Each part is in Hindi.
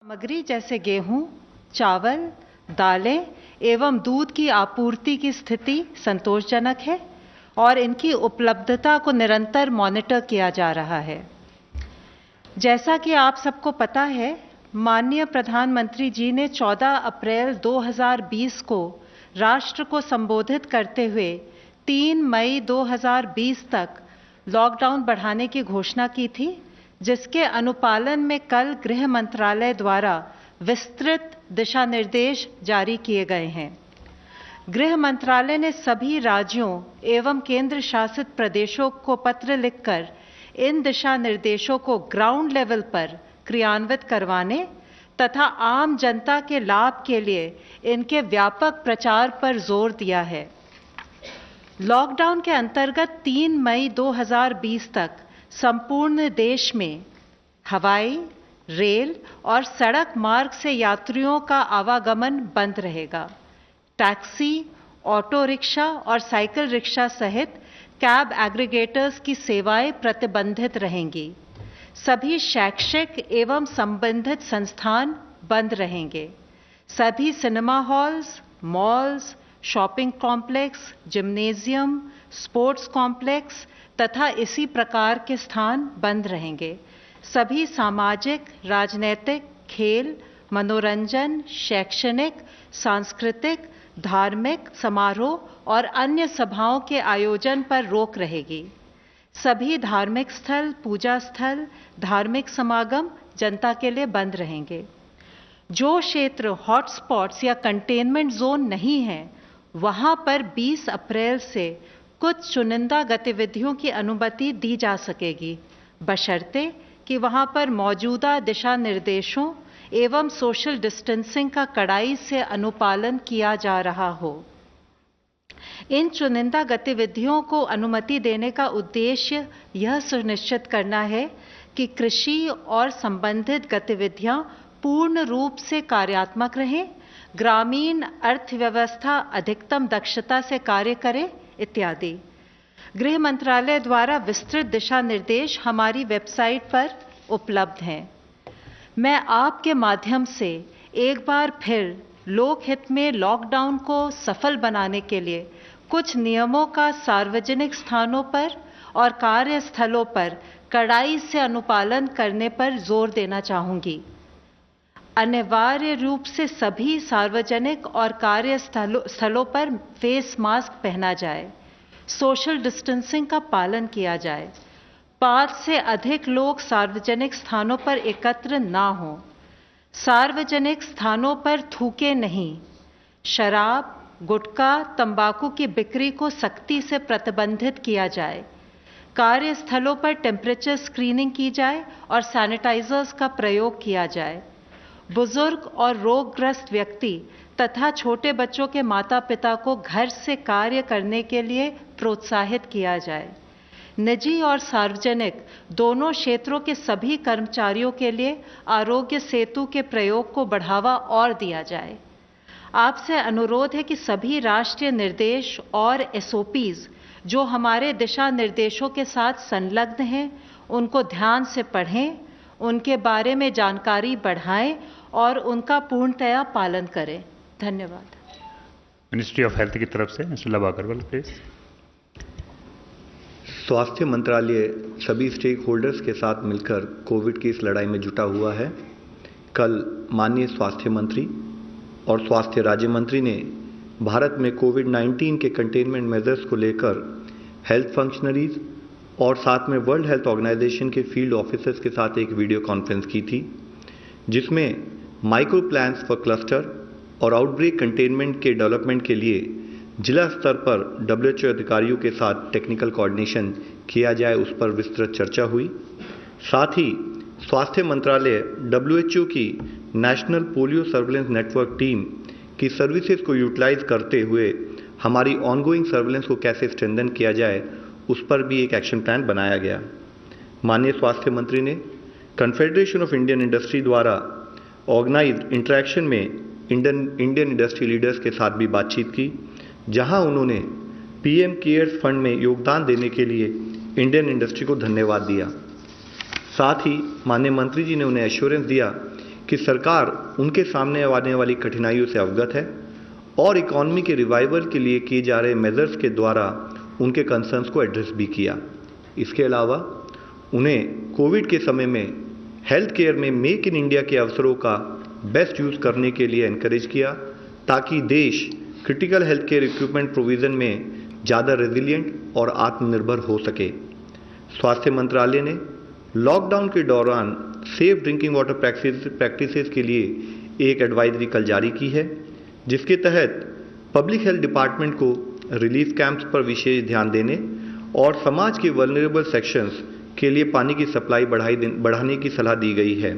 सामग्री जैसे गेहूं, चावल, दालें एवं दूध की आपूर्ति की स्थिति संतोषजनक है और इनकी उपलब्धता को निरंतर मॉनिटर किया जा रहा है। जैसा कि आप सबको पता है, माननीय प्रधानमंत्री जी ने 14 अप्रैल 2020 को राष्ट्र को संबोधित करते हुए 3 मई 2020 तक लॉकडाउन बढ़ाने की घोषणा की थी, जिसके अनुपालन में कल गृह मंत्रालय द्वारा विस्तृत दिशा निर्देश जारी किए गए हैं। गृह मंत्रालय ने सभी राज्यों एवं केंद्र शासित प्रदेशों को पत्र लिखकर इन दिशा निर्देशों को ग्राउंड लेवल पर क्रियान्वित करवाने तथा आम जनता के लाभ के लिए इनके व्यापक प्रचार पर जोर दिया है। लॉकडाउन के अंतर्गत 3 मई 2020 तक संपूर्ण देश में हवाई, रेल और सड़क मार्ग से यात्रियों का आवागमन बंद रहेगा। टैक्सी, ऑटो रिक्शा और साइकिल रिक्शा सहित कैब एग्रीगेटर्स की सेवाएं प्रतिबंधित रहेंगी। सभी शैक्षिक एवं संबंधित संस्थान बंद रहेंगे। सभी cinema halls, malls, shopping complex, gymnasium, sports complex तथा इसी प्रकार के स्थान बंद रहेंगे। सभी सामाजिक, राजनीतिक, खेल, मनोरंजन, शैक्षणिक, सांस्कृतिक, धार्मिक समारोह और अन्य सभाओं के आयोजन पर रोक रहेगी। सभी धार्मिक स्थल, पूजा स्थल, धार्मिक समागम जनता के लिए बंद रहेंगे। जो क्षेत्र हॉटस्पॉट्स या कंटेनमेंट जोन नहीं है, वहां पर 20 अप्रैल से कुछ चुनिंदा गतिविधियों की अनुमति दी जा सकेगी, बशर्ते कि वहां पर मौजूदा दिशा निर्देशों एवं सोशल डिस्टेंसिंग का कड़ाई से अनुपालन किया जा रहा हो। इन चुनिंदा गतिविधियों को अनुमति देने का उद्देश्य यह सुनिश्चित करना है कि कृषि और संबंधित गतिविधियां पूर्ण रूप से कार्यात्मक रहें, ग्रामीण अर्थव्यवस्था अधिकतम दक्षता से कार्य करे इत्यादि। गृह मंत्रालय द्वारा विस्तृत दिशा निर्देश हमारी वेबसाइट पर उपलब्ध हैं। मैं आपके माध्यम से एक बार फिर लोकहित में लॉकडाउन को सफल बनाने के लिए कुछ नियमों का सार्वजनिक स्थानों पर और कार्यस्थलों पर कड़ाई से अनुपालन करने पर जोर देना चाहूंगी। अनिवार्य रूप से सभी सार्वजनिक और कार्यस्थलों पर फेस मास्क पहना जाए, सोशल डिस्टेंसिंग का पालन किया जाए, 5 से अधिक लोग सार्वजनिक स्थानों पर एकत्र ना हों, सार्वजनिक स्थानों पर थूके नहीं, शराब, गुटखा, तंबाकू की बिक्री को सख्ती से प्रतिबंधित किया जाए, कार्यस्थलों पर टेम्परेचर स्क्रीनिंग की जाए और सैनिटाइजर्स का प्रयोग किया जाए। बुजुर्ग और रोगग्रस्त व्यक्ति तथा छोटे बच्चों के माता पिता को घर से कार्य करने के लिए प्रोत्साहित किया जाए। निजी और सार्वजनिक दोनों क्षेत्रों के सभी कर्मचारियों के लिए आरोग्य सेतु के प्रयोग को बढ़ावा और दिया जाए। आपसे अनुरोध है कि सभी राष्ट्रीय निर्देश और SOPs जो हमारे दिशा निर्देशों के साथ संलग्न हैं, उनको ध्यान से पढ़ें, उनके बारे में जानकारी बढ़ाएं और उनका पूर्णतया पालन करें। धन्यवाद। मिनिस्ट्री ऑफ हेल्थ की तरफ से मिस्टर लव अग्रवाल प्लीज। स्वास्थ्य मंत्रालय सभी स्टेक होल्डर्स के साथ मिलकर कोविड की इस लड़ाई में जुटा हुआ है। कल माननीय स्वास्थ्य मंत्री और स्वास्थ्य राज्य मंत्री ने भारत में कोविड-19 के कंटेनमेंट मेजर्स को लेकर हेल्थ फंक्शनरीज और साथ में वर्ल्ड हेल्थ ऑर्गेनाइजेशन के फील्ड ऑफिसर्स के साथ एक वीडियो कॉन्फ्रेंस की थी, जिसमें माइक्रो प्लान्स फॉर क्लस्टर और आउटब्रेक कंटेनमेंट के डेवलपमेंट के लिए जिला स्तर पर WHO अधिकारियों के साथ टेक्निकल कोऑर्डिनेशन किया जाए, उस पर विस्तृत चर्चा हुई। साथ ही स्वास्थ्य मंत्रालय WHO की national polio surveillance network team की सर्विसेज को यूटिलाइज करते हुए हमारी ऑनगोइंग सर्विलेंस को कैसे स्ट्रेंथन किया जाए, उस पर भी एक एक्शन प्लान बनाया गया। माननीय स्वास्थ्य मंत्री ने कन्फेडरेशन ऑफ इंडियन इंडस्ट्री द्वारा ऑर्गेनाइज्ड इंटरेक्शन में इंडियन इंडस्ट्री लीडर्स के साथ भी बातचीत की, जहां उन्होंने PM केयर्स फंड में योगदान देने के लिए इंडियन इंडस्ट्री को धन्यवाद दिया। साथ ही माननीय मंत्री जी ने उन्हें एश्योरेंस दिया कि सरकार उनके सामने आने वाली कठिनाइयों से अवगत है और इकॉनमी के रिवाइवल के लिए किए जा रहे मेजर्स के द्वारा उनके कंसर्न्स को एड्रेस भी किया। इसके अलावा उन्हें कोविड के समय में हेल्थ केयर में मेक इन इंडिया के अवसरों का बेस्ट यूज़ करने के लिए एनकरेज किया ताकि देश critical health care equipment provision में ज़्यादा रेजिलिएंट और आत्मनिर्भर हो सके। स्वास्थ्य मंत्रालय ने लॉकडाउन के दौरान सेफ ड्रिंकिंग वाटर प्रैक्टिसेस के लिए एक एडवाइजरी कल जारी की है, जिसके तहत पब्लिक हेल्थ डिपार्टमेंट को रिलीफ कैंप्स पर विशेष ध्यान देने और समाज के वल्नरेबल सेक्शंस के लिए पानी की सप्लाई बढ़ाने की सलाह दी गई है।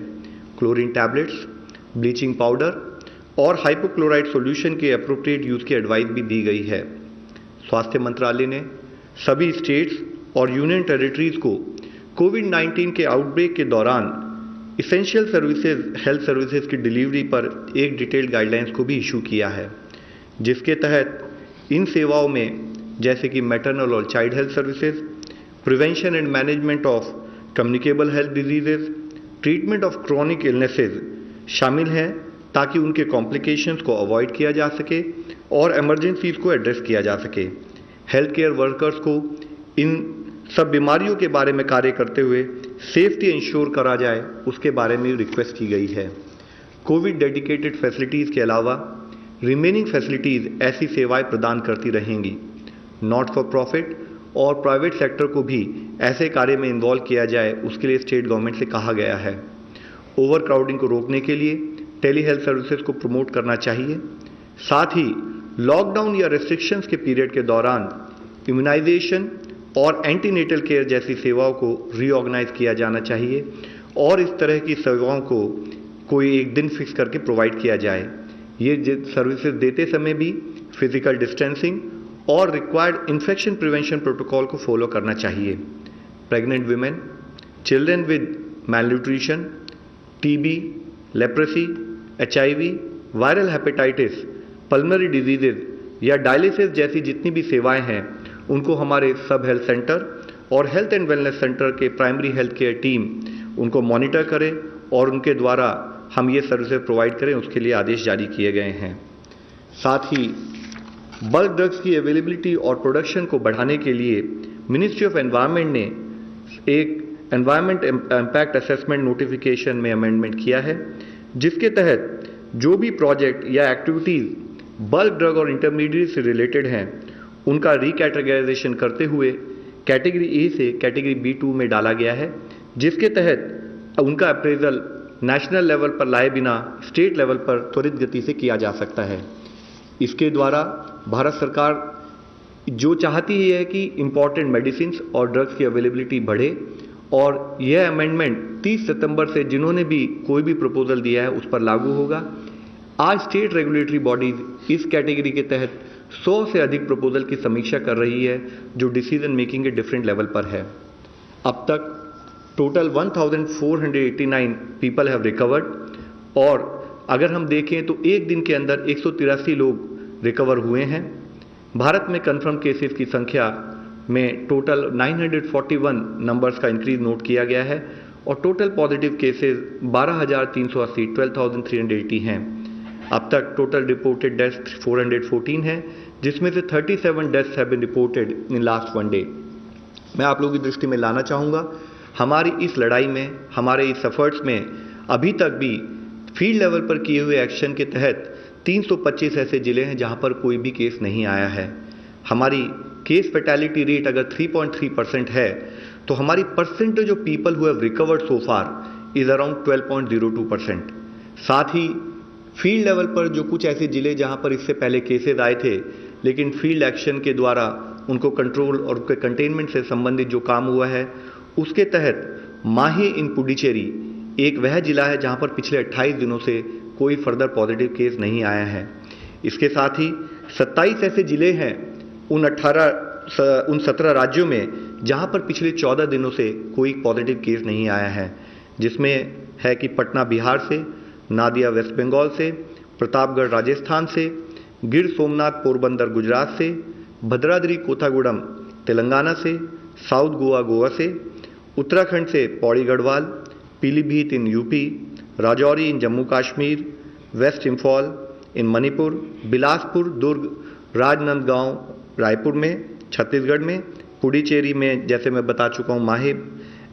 क्लोरीन टैबलेट्स, ब्लीचिंग पाउडर और हाइपोक्लोराइड सॉल्यूशन के एप्रोप्रिएट यूज़ की एडवाइस भी दी गई है। स्वास्थ्य मंत्रालय ने सभी स्टेट्स और यूनियन टेरिटरीज को कोविड-19 के आउटब्रेक के दौरान इसेंशियल हेल्थ सर्विसेज की डिलीवरी पर एक डिटेल्ड गाइडलाइंस को भी इशू किया है, जिसके तहत इन सेवाओं में जैसे कि मैटरनल और child health services, prevention and management of communicable health diseases, treatment of chronic illnesses शामिल हैं ताकि उनके कॉम्प्लिकेशंस को अवॉइड किया जा सके और इमरजेंसीज को एड्रेस किया जा सके। हेल्थ केयर वर्कर्स को इन सब बीमारियों के बारे में कार्य करते हुए सेफ्टी इंश्योर करा जाए, उसके बारे में रिक्वेस्ट की गई है। कोविड डेडिकेटेड फैसिलिटीज़ के अलावा रिमेनिंग फैसिलिटीज़ ऐसी सेवाएं प्रदान करती रहेंगी। नॉट फॉर प्रॉफिट और प्राइवेट सेक्टर को भी ऐसे कार्य में इन्वॉल्व किया जाए, उसके लिए स्टेट गवर्नमेंट से कहा गया है। ओवर क्राउडिंग को रोकने के लिए टेली हेल्थ सर्विसेज को प्रमोट करना चाहिए। साथ ही लॉकडाउन या रेस्ट्रिक्शंस के पीरियड के दौरान इम्यूनाइजेशन और एंटीनेटल केयर जैसी सेवाओं को रीऑर्गेनाइज किया जाना चाहिए और इस तरह की सेवाओं को कोई एक दिन फिक्स करके प्रोवाइड किया जाए। ये सर्विसेज देते समय भी फिजिकल डिस्टेंसिंग और रिक्वायर्ड इन्फेक्शन प्रिवेंशन प्रोटोकॉल को फॉलो करना चाहिए। Pregnant women, children with malnutrition, TB, leprosy, HIV, viral hepatitis, pulmonary diseases या डायलिसिस जैसी जितनी भी सेवाएं हैं, उनको हमारे सब हेल्थ सेंटर और हेल्थ एंड वेलनेस सेंटर के प्राइमरी हेल्थ केयर टीम उनको मॉनिटर करें और उनके द्वारा हम ये सर्विसेज प्रोवाइड करें, उसके लिए आदेश जारी किए गए हैं। साथ ही बल्क ड्रग्स की अवेलेबिलिटी और प्रोडक्शन को बढ़ाने के लिए मिनिस्ट्री ऑफ एनवायरनमेंट ने एक एनवायरनमेंट इम्पैक्ट असेसमेंट नोटिफिकेशन में अमेंडमेंट किया है, जिसके तहत जो भी प्रोजेक्ट या एक्टिविटीज़ बल्क ड्रग और इंटरमीडिएट से रिलेटेड हैं, उनका रिकैटेगराइजेशन करते हुए कैटेगरी ए से कैटेगरी B2 में डाला गया है, जिसके तहत उनका अप्रेजल नेशनल लेवल पर लाए बिना स्टेट लेवल पर त्वरित गति से किया जा सकता है। इसके द्वारा भारत सरकार जो चाहती है कि इम्पॉर्टेंट मेडिसिन और ड्रग्स की अवेलेबिलिटी बढ़े, और यह अमेंडमेंट 30 सितंबर से जिन्होंने भी कोई भी प्रपोजल दिया है उस पर लागू होगा। आज स्टेट रेगुलेटरी बॉडीज इस कैटेगरी के तहत 100 से अधिक प्रपोजल की समीक्षा कर रही है, जो डिसीजन मेकिंग के डिफरेंट लेवल पर है। अब तक टोटल 1489 पीपल हैव रिकवर्ड, और अगर हम देखें तो एक दिन के अंदर 183 लोग रिकवर हुए हैं। भारत में कन्फर्म केसेस की संख्या में टोटल 941 नंबर्स का इंक्रीज नोट किया गया है और टोटल पॉजिटिव केसेस 12,380 12,380 हैं। अब तक टोटल रिपोर्टेड डेथ्स 414 हैं, जिसमें से 37 deaths have been reported in last 1 day. मैं आप लोगों की दृष्टि में लाना चाहूँगा, हमारी इस लड़ाई में, हमारे इस एफर्ट्स में अभी तक भी फील्ड लेवल पर किए हुए एक्शन के तहत 325 ऐसे जिले हैं जहां पर कोई भी केस नहीं आया है। हमारी केस फैटेलिटी रेट अगर 3.3% है, तो हमारी percentage of people who have recovered so far is around 12.02%। साथ ही फील्ड लेवल पर जो कुछ ऐसे जिले जहां पर इससे पहले केसेस आए थे, लेकिन फील्ड एक्शन के द्वारा उनको कंट्रोल और उनके कंटेनमेंट से संबंधित जो काम हुआ है, उसके तहत माही इन पुडुचेरी एक वह जिला है जहां पर पिछले 28 दिनों से कोई फर्दर पॉजिटिव केस नहीं आया है। इसके साथ ही 27 ऐसे जिले हैं उन 17 राज्यों में जहां पर पिछले 14 दिनों से कोई पॉजिटिव केस नहीं आया है, जिसमें है कि पटना बिहार से, नादिया वेस्ट बंगाल से, प्रतापगढ़ राजस्थान से, गिर सोमनाथ पोरबंदर गुजरात से, भद्राद्री कोथागुडम तेलंगाना से, साउथ गोवा गोवा से, उत्तराखंड से Pauri Garhwal, Pilibhit in UP, Rajouri in Jammu Kashmir, west Imphal in Manipur, Bilaspur, Durg, Rajnandgaon Raipur में, छत्तीसगढ़ में, पुडुचेरी में जैसे मैं बता चुका हूँ माहे,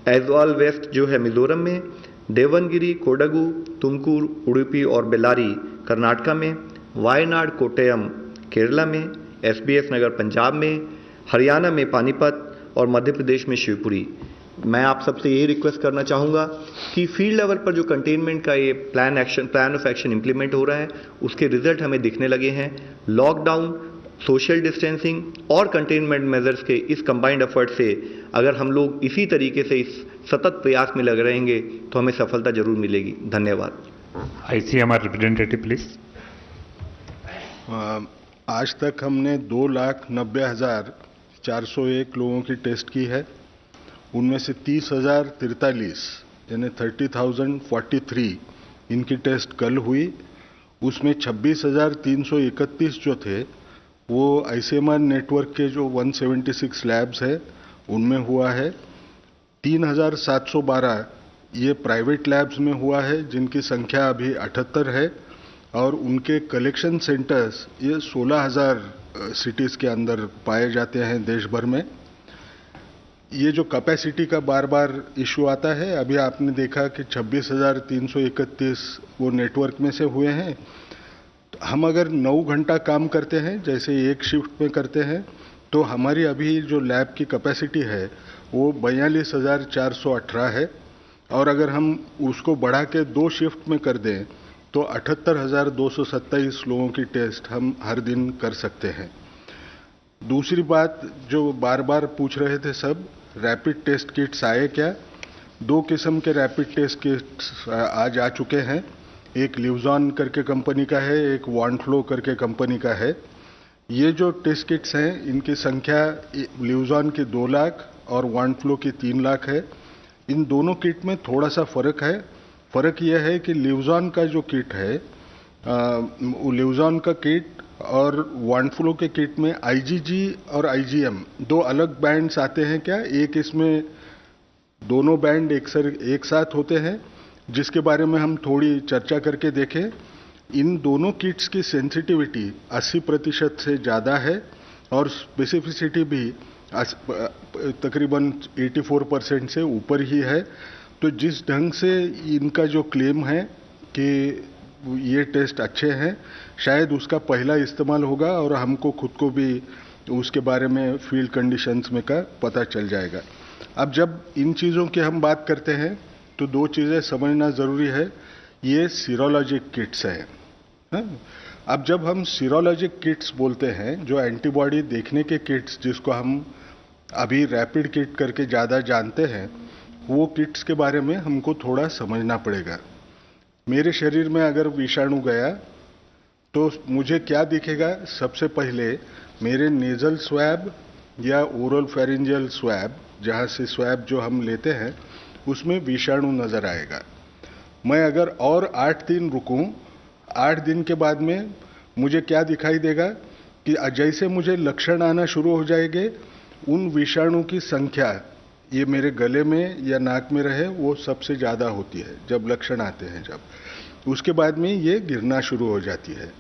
ऐजवाल वेस्ट जो है मिजोरम में, देवनगिरी, कोडगु, तुमकुर, उडुपी और बेल्लारी कर्नाटका में, वायनाड, कोट्टयम केरला में, SBS नगर पंजाब में, हरियाणा में पानीपत और मध्य प्रदेश में शिवपुरी। मैं आप सबसे यही रिक्वेस्ट करना चाहूँगा कि फील्ड लेवल पर जो कंटेनमेंट का ये प्लान ऑफ एक्शन इम्प्लीमेंट हो रहा है उसके रिजल्ट हमें दिखने लगे हैं। लॉकडाउन, सोशल डिस्टेंसिंग और कंटेनमेंट मेजर्स के इस कंबाइंड एफर्ट से अगर हम लोग इसी तरीके से इस सतत प्रयास में लगे रहेंगे तो हमें सफलता जरूर मिलेगी। धन्यवाद। ICMR representative please. आज तक हमने 2,90,401 लोगों की टेस्ट की है। उनमें से 30,043 यानी 30,043 इनकी टेस्ट कल हुई। उसमें 26,331 जो थे वो ICMR नेटवर्क के जो 176 लैब्स है उनमें हुआ है। 3,712 ये प्राइवेट लैब्स में हुआ है जिनकी संख्या अभी 78 है और उनके कलेक्शन सेंटर्स ये 16,000 सिटीज़ के अंदर पाए जाते हैं देश भर में। ये जो कैपेसिटी का बार बार इशू आता है, अभी आपने देखा कि 26,331 वो नेटवर्क में से हुए हैं। हम अगर 9 घंटा काम करते हैं जैसे एक शिफ्ट में करते हैं तो हमारी अभी जो लैब की कैपेसिटी है वो 42,418 है और अगर हम उसको बढ़ा के 2 शिफ्ट में कर दें तो 78,227 लोगों की टेस्ट हम हर दिन कर सकते हैं। दूसरी बात जो बार बार पूछ रहे थे सब, रैपिड टेस्ट किट्स आए क्या? 2 किस्म के रैपिड टेस्ट किट्स आज आ चुके हैं। एक लिवजॉन करके कंपनी का है, एक वॉन्फ्लो करके कंपनी का है। ये जो टेस्ट किट्स हैं इनकी संख्या लिवजॉन की 2 लाख और वॉन्फ्लो की 3 लाख है। इन दोनों किट में थोड़ा सा फर्क है। फर्क यह है कि लिवजॉन का जो किट है लिवजॉन का किट और वॉन्फ्लो के किट में IgG और IgM 2 अलग बैंड्स आते हैं क्या? एक इसमें दोनों बैंड एक साथ होते हैं जिसके बारे में हम थोड़ी चर्चा करके देखें। इन दोनों किट्स की सेंसिटिविटी 80% से ज़्यादा है और स्पेसिफिसिटी भी तकरीबन 84% से ऊपर ही है। तो जिस ढंग से इनका जो क्लेम है कि ये टेस्ट अच्छे हैं, शायद उसका पहला इस्तेमाल होगा और हमको खुद को भी उसके बारे में फील्ड कंडीशंस में का पता चल जाएगा। अब जब इन चीज़ों की हम बात करते हैं तो 2 चीज़ें समझना ज़रूरी है। ये सीरोलॉजिक किट्स हैं। अब जब हम सीरोलॉजिक किट्स बोलते हैं, जो एंटीबॉडी देखने के किट्स जिसको हम अभी रैपिड किट करके ज़्यादा जानते हैं, वो किट्स के बारे में हमको थोड़ा समझना पड़ेगा। मेरे शरीर में अगर विषाणु गया तो मुझे क्या दिखेगा? सबसे पहले मेरे नेजल स्वैब या ओरल फेरिंजियल स्वैब, जहाँ से स्वैब जो हम लेते हैं उसमें विषाणु नज़र आएगा। मैं अगर और 8 दिन रुकूं, 8 दिन के बाद में मुझे क्या दिखाई देगा कि जैसे मुझे लक्षण आना शुरू हो जाएंगे, उन विषाणु की संख्या ये मेरे गले में या नाक में रहे वो सबसे ज़्यादा होती है जब लक्षण आते हैं। जब उसके बाद में ये गिरना शुरू हो जाती है।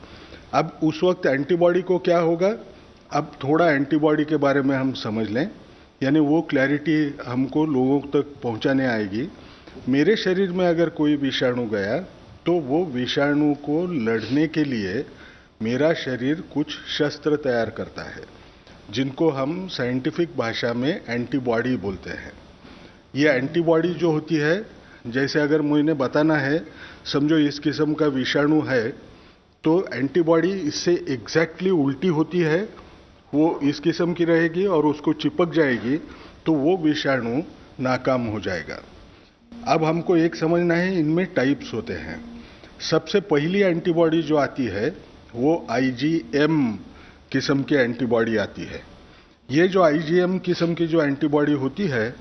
अब उस वक्त एंटीबॉडी को क्या होगा? अब थोड़ा एंटीबॉडी के बारे में हम समझ लें, यानी वो क्लैरिटी हमको लोगों तक पहुंचाने आएगी। मेरे शरीर में अगर कोई विषाणु गया तो वो विषाणु को लड़ने के लिए मेरा शरीर कुछ शस्त्र तैयार करता है जिनको हम साइंटिफिक भाषा में एंटीबॉडी बोलते हैं। ये एंटीबॉडी जो होती है, जैसे अगर मुझे बताना है, समझो इस किस्म का विषाणु है तो एंटीबॉडी इससे एग्जैक्टली उल्टी होती है, वो इस किस्म की रहेगी और उसको चिपक जाएगी तो वो विषाणु नाकाम हो जाएगा। अब हमको एक समझना है, इनमें टाइप्स होते हैं। सबसे पहली एंटीबॉडी जो आती है वो IgM किस्म की एंटीबॉडी आती है। ये जो IgM किस्म की जो एंटीबॉडी होती है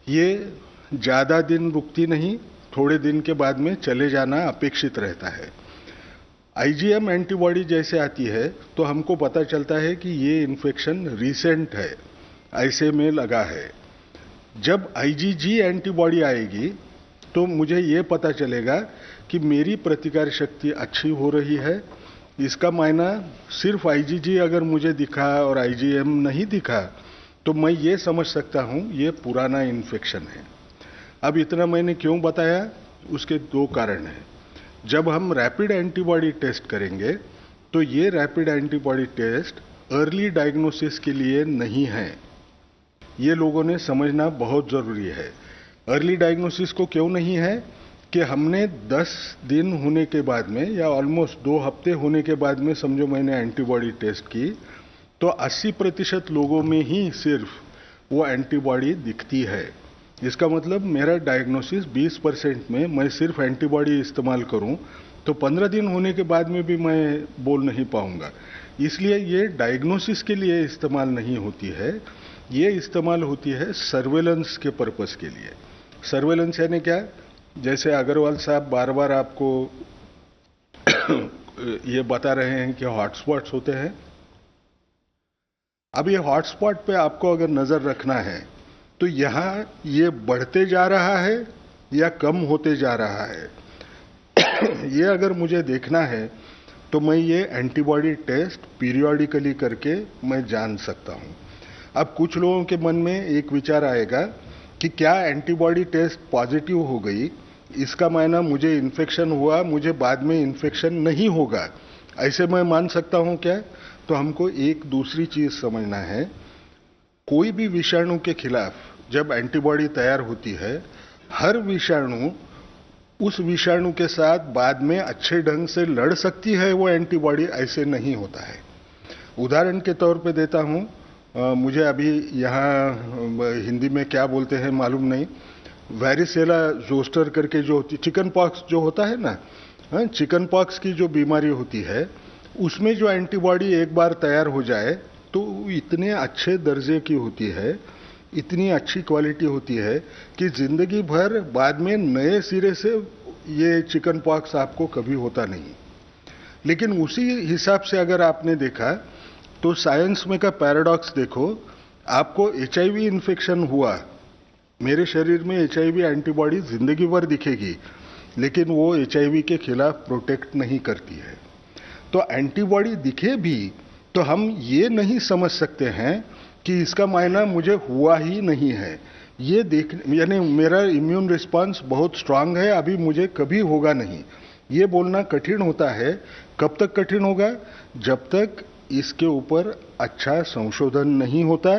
ये ज़्यादा दिन रुकती नहीं, थोड़े दिन के बाद में चले जाना अपेक्षित रहता है। IgM एंटीबॉडी जैसे आती है तो हमको पता चलता है कि ये इन्फेक्शन रिसेंट है, ऐसे में लगा है। जब IgG एंटीबॉडी आएगी तो मुझे ये पता चलेगा कि मेरी प्रतिकार शक्ति अच्छी हो रही है। इसका मायना सिर्फ आईजीजी अगर मुझे दिखा और आईजीएम नहीं दिखा तो मैं ये समझ सकता हूँ ये पुराना इन्फेक्शन है। अब इतना मैंने क्यों बताया, उसके दो कारण हैं। जब हम रैपिड एंटीबॉडी टेस्ट करेंगे तो ये rapid antibody test early diagnosis के लिए नहीं है। ये लोगों ने समझना बहुत जरूरी है। अर्ली डायग्नोसिस को क्यों नहीं है कि हमने 10 दिन होने के बाद में या ऑलमोस्ट 2 हफ्ते होने के बाद में समझो मैंने एंटीबॉडी टेस्ट की तो 80% लोगों में ही सिर्फ वो एंटीबॉडी दिखती है। इसका मतलब मेरा डायग्नोसिस 20% में मैं सिर्फ एंटीबॉडी इस्तेमाल करूं तो 15 दिन होने के बाद में भी मैं बोल नहीं पाऊंगा। इसलिए ये डायग्नोसिस के लिए इस्तेमाल नहीं होती है, ये इस्तेमाल होती है सर्वेलेंस के पर्पस के लिए। सर्वेलेंस यानी क्या, जैसे अग्रवाल साहब बार बार आपको ये बता रहे हैं कि हॉटस्पॉट्स होते हैं। अब ये हॉटस्पॉट पे आपको अगर नजर रखना है तो यहाँ ये बढ़ते जा रहा है या कम होते जा रहा है ये अगर मुझे देखना है तो मैं ये एंटीबॉडी टेस्ट पीरियोडिकली करके मैं जान सकता हूँ। अब कुछ लोगों के मन में एक विचार आएगा कि क्या एंटीबॉडी टेस्ट पॉजिटिव हो गई इसका मायना मुझे इन्फेक्शन हुआ, मुझे बाद में इन्फेक्शन नहीं होगा, ऐसे मैं मान सकता हूँ क्या? तो हमको एक दूसरी चीज समझना है। कोई भी विषाणु के खिलाफ जब एंटीबॉडी तैयार होती है, हर विषाणु उस विषाणु के साथ बाद में अच्छे ढंग से लड़ सकती है वो एंटीबॉडी, ऐसे नहीं होता है। उदाहरण के तौर पे देता हूँ, मुझे अभी यहाँ हिंदी में क्या बोलते हैं मालूम नहीं, वैरिसेला जोस्टर करके जो होती, चिकन पॉक्स जो होता है ना, चिकन पॉक्स की जो बीमारी होती है उसमें जो एंटीबॉडी एक बार तैयार हो जाए तो इतने अच्छे दर्जे की होती है, इतनी अच्छी क्वालिटी होती है कि जिंदगी भर बाद में नए सिरे से ये चिकन पॉक्स आपको कभी होता नहीं। लेकिन उसी हिसाब से अगर आपने देखा तो साइंस में का पैराडॉक्स देखो, आपको एचआईवी इन्फेक्शन हुआ, मेरे शरीर में एचआईवी एंटीबॉडी जिंदगी भर दिखेगी लेकिन वो एचआईवी के खिलाफ प्रोटेक्ट नहीं करती है। तो एंटीबॉडी दिखे भी तो हम ये नहीं समझ सकते हैं कि इसका मायना मुझे हुआ ही नहीं है। ये देख यानी मेरा इम्यून रिस्पांस बहुत स्ट्रांग है, अभी मुझे कभी होगा नहीं, ये बोलना कठिन होता है। कब तक कठिन होगा? जब तक इसके ऊपर अच्छा संशोधन नहीं होता,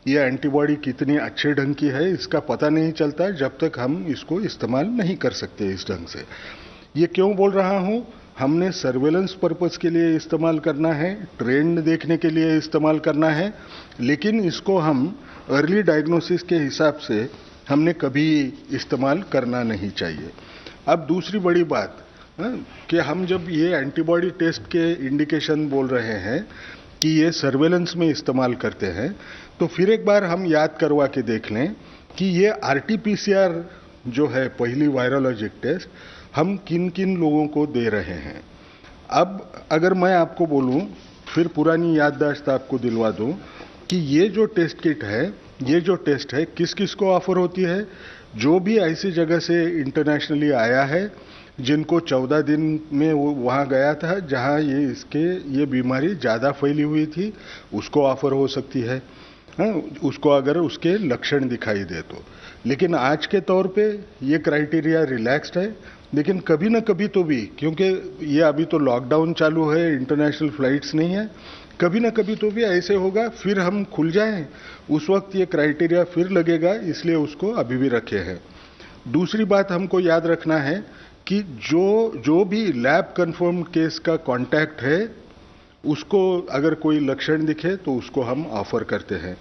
ये एंटीबॉडी कितनी अच्छे ढंग की है इसका पता नहीं चलता, जब तक हम इसको इस्तेमाल नहीं कर सकते इस ढंग से। ये क्यों बोल रहा हूँ? हमने सर्वेलेंस पर्पस के लिए इस्तेमाल करना है, ट्रेंड देखने के लिए इस्तेमाल करना है, लेकिन इसको हम अर्ली डायग्नोसिस के हिसाब से हमने कभी इस्तेमाल करना नहीं चाहिए। अब दूसरी बड़ी बात कि हम जब ये एंटीबॉडी टेस्ट के इंडिकेशन बोल रहे हैं कि ये सर्वेलेंस में इस्तेमाल करते हैं, तो फिर एक बार हम याद करवा के देख लें कि ये आरटीपीसीआर जो है पहली वायरोलॉजिक टेस्ट हम किन किन लोगों को दे रहे हैं। अब अगर मैं आपको बोलूं, फिर पुरानी याददाश्त आपको दिलवा दूं कि ये जो टेस्ट किट है, ये जो टेस्ट है किस किस को ऑफर होती है? जो भी ऐसी जगह से इंटरनेशनली आया है जिनको 14 दिन में वो वहाँ गया था जहाँ ये बीमारी ज़्यादा फैली हुई थी, उसको ऑफर हो सकती है, उसको अगर उसके लक्षण दिखाई दे तो। लेकिन आज के तौर पे ये क्राइटेरिया रिलैक्स्ड है, लेकिन कभी ना कभी तो भी, क्योंकि ये अभी तो लॉकडाउन चालू है, इंटरनेशनल फ्लाइट्स नहीं है, कभी ना कभी तो भी ऐसे होगा, फिर हम खुल जाएं, उस वक्त ये क्राइटेरिया फिर लगेगा, इसलिए उसको अभी भी रखे हैं। दूसरी बात हमको याद रखना है कि जो भी लैब कंफर्म केस का कांटेक्ट है उसको अगर कोई लक्षण दिखे तो उसको हम ऑफर करते हैं।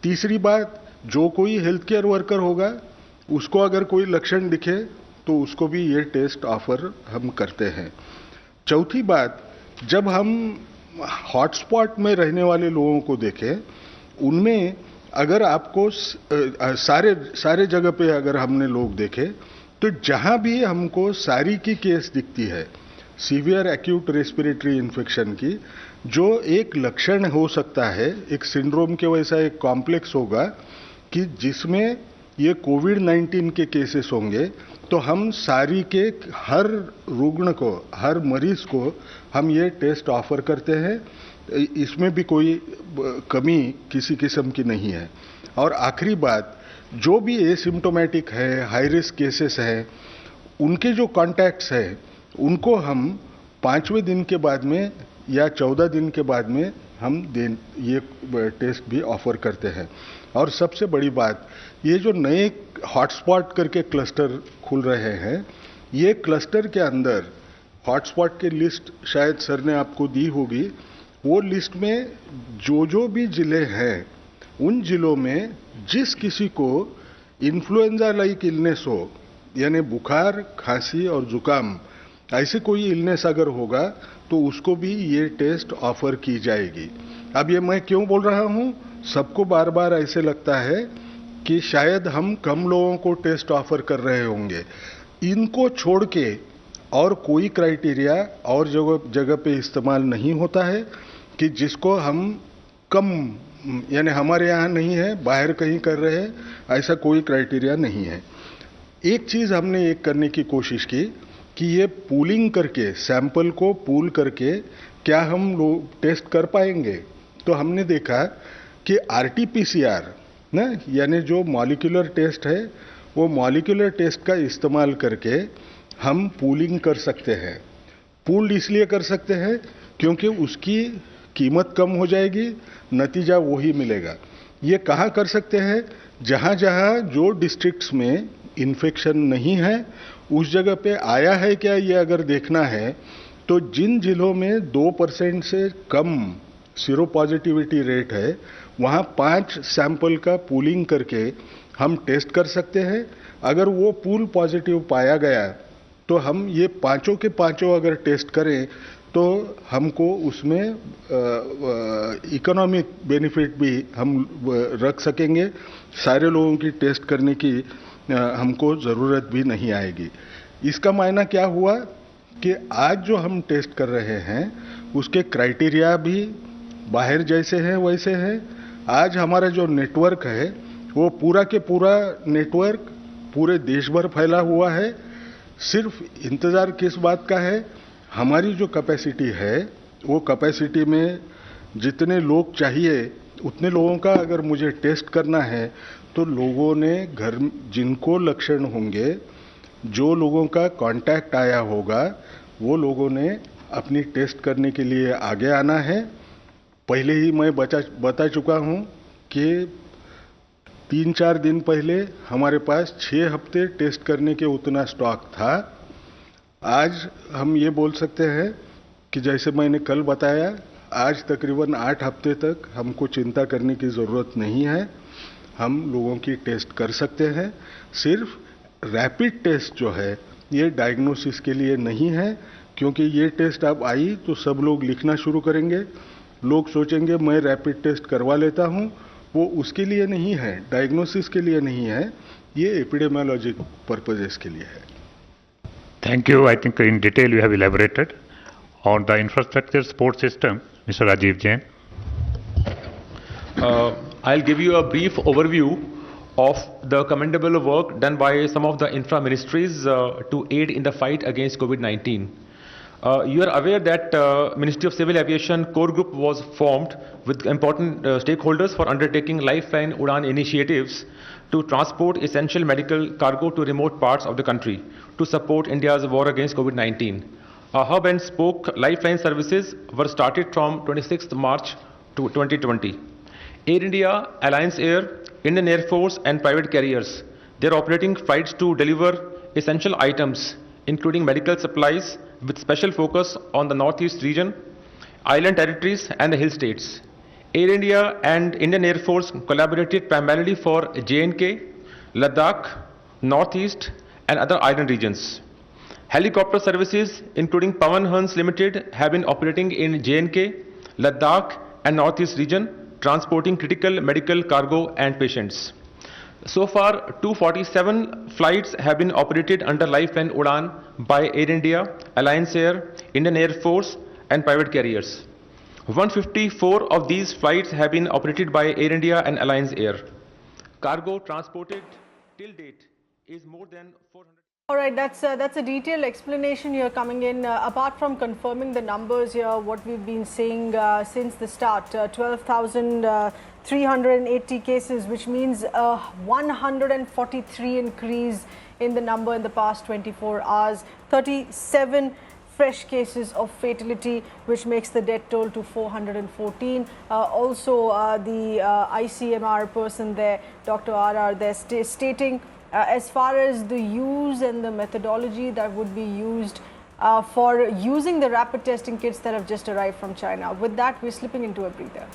तीसरी बात, जो कोई हेल्थ केयर वर्कर होगा उसको अगर कोई लक्षण दिखे तो उसको भी ये टेस्ट ऑफर हम करते हैं। चौथी बात, जब हम हॉटस्पॉट में रहने वाले लोगों को देखें, उनमें अगर आपको सारे जगह पे अगर हमने लोग देखे तो जहां भी हमको सारी की केस दिखती है सीवियर एक्यूट रेस्पिरेटरी इन्फेक्शन की, जो एक लक्षण हो सकता है, एक सिंड्रोम के वैसा एक कॉम्प्लेक्स होगा कि जिसमें ये कोविड-19 के केसेस होंगे तो हम सारी के हर रुग्ण को, हर मरीज को हम ये टेस्ट ऑफर करते हैं। इसमें भी कोई कमी किसी किस्म की नहीं है। और आखिरी बात, जो भी एसिम्टोमेटिक है, हाई रिस्क केसेस हैं, उनके जो कॉन्टैक्ट्स हैं उनको हम 5वें दिन के बाद में या 14 दिन के बाद में हम ये टेस्ट भी ऑफर करते हैं। और सबसे बड़ी बात, ये जो नए हॉटस्पॉट करके क्लस्टर खुल रहे हैं, ये क्लस्टर के अंदर हॉटस्पॉट की लिस्ट शायद सर ने आपको दी होगी। वो लिस्ट में जो भी जिले हैं, उन जिलों में जिस किसी को इन्फ्लुएंजा लाइक इलनेस हो, यानी बुखार, खांसी और जुकाम, ऐसे कोई इलनेस अगर होगा तो उसको भी ये टेस्ट ऑफर की जाएगी। अब ये मैं क्यों बोल रहा हूँ, सबको बार बार ऐसे लगता है कि शायद हम कम लोगों को टेस्ट ऑफर कर रहे होंगे। इनको छोड़ के और कोई क्राइटेरिया और जगह पे इस्तेमाल नहीं होता है कि जिसको हम कम, यानी हमारे यहाँ नहीं है, बाहर कहीं कर रहे हैं, ऐसा कोई क्राइटेरिया नहीं है। एक चीज़ हमने एक करने की कोशिश की कि ये पूलिंग करके, सैंपल को पूल करके क्या हम लोग टेस्ट कर पाएंगे। तो हमने देखा कि RT-PCR ना, यानी जो मॉलिक्यूलर टेस्ट है, वो मॉलिक्यूलर टेस्ट का इस्तेमाल करके हम पूलिंग कर सकते हैं। पूल्ड इसलिए कर सकते हैं क्योंकि उसकी कीमत कम हो जाएगी, नतीजा वही मिलेगा। ये कहाँ कर सकते हैं, जहाँ जहाँ जो डिस्ट्रिक्ट्स में इन्फेक्शन नहीं है उस जगह पे आया है क्या, ये अगर देखना है तो जिन जिलों में 2% से कम सीरो पॉजिटिविटी रेट है, वहाँ 5 सैंपल का पूलिंग करके हम टेस्ट कर सकते हैं। अगर वो पूल पॉजिटिव पाया गया तो हम ये पांचों के पांचों अगर टेस्ट करें तो हमको उसमें इकोनॉमिक बेनिफिट भी हम रख सकेंगे। सारे लोगों की टेस्ट करने की हमको ज़रूरत भी नहीं आएगी। इसका मायना क्या हुआ कि आज जो हम टेस्ट कर रहे हैं उसके क्राइटेरिया भी बाहर जैसे हैं वैसे हैं। आज हमारा जो नेटवर्क है वो पूरा के पूरा नेटवर्क पूरे देश भर फैला हुआ है। सिर्फ इंतज़ार किस बात का है, हमारी जो कैपेसिटी है वो कैपेसिटी में जितने लोग चाहिए उतने लोगों का अगर मुझे टेस्ट करना है तो लोगों ने घर, जिनको लक्षण होंगे, जो लोगों का कांटेक्ट आया होगा, वो लोगों ने अपनी टेस्ट करने के लिए आगे आना है। पहले ही मैं बता चुका हूं कि 3-4 दिन पहले हमारे पास 6 हफ्ते टेस्ट करने के उतना स्टॉक था। आज हम ये बोल सकते हैं कि जैसे मैंने कल बताया, आज तकरीबन 8 हफ्ते तक हमको चिंता करने की ज़रूरत नहीं है। हम लोगों की टेस्ट कर सकते हैं। सिर्फ रैपिड टेस्ट जो है ये डायग्नोसिस के लिए नहीं है, क्योंकि ये टेस्ट अब आई तो सब लोग लिखना शुरू करेंगे। लोग सोचेंगे मैं रैपिड टेस्ट करवा लेता हूँ, वो उसके लिए नहीं है, डायग्नोसिस के लिए नहीं है, ये एपिडेमियोलॉजिक पर्पजेस के लिए है। Thank you. I think in detail you have elaborated on the infrastructure support system, Mr. Rajiv Jain. I'll give you a brief overview of the commendable work done by some of the infra ministries to aid in the fight against COVID-19. You are aware that Ministry of Civil Aviation core group was formed with important stakeholders for undertaking Lifeline Udan initiatives to transport essential medical cargo to remote parts of the country to support India's war against COVID-19. A hub and spoke Lifeline services were started from 26th March to 2020. Air India, Alliance Air, Indian Air Force and private carriers, they are operating flights to deliver essential items including medical supplies with special focus on the Northeast region, island territories and the hill states. Air India and Indian Air Force collaborated primarily for J&K, Ladakh, Northeast and other island regions. Helicopter services including Pawan Hans Limited have been operating in J&K, Ladakh and Northeast region, transporting critical medical cargo and patients. So far, 247 flights have been operated under Lifeline Udan by Air India, Alliance Air, Indian Air Force and private carriers. 154 of these flights have been operated by Air India and Alliance Air. Cargo transported till date is more than 400. All right, that's a detailed explanation here coming in. Apart from confirming the numbers here, what we've been saying since the start, 12,380 cases, which means a 143 increase in the number in the past 24 hours, 37 fresh cases of fatality, which makes the death toll to 414. Also, the ICMR person there, Dr. R.R., they're stating as far as the use and the methodology that would be used for using the rapid testing kits that have just arrived from China. With that, we're slipping into a breather.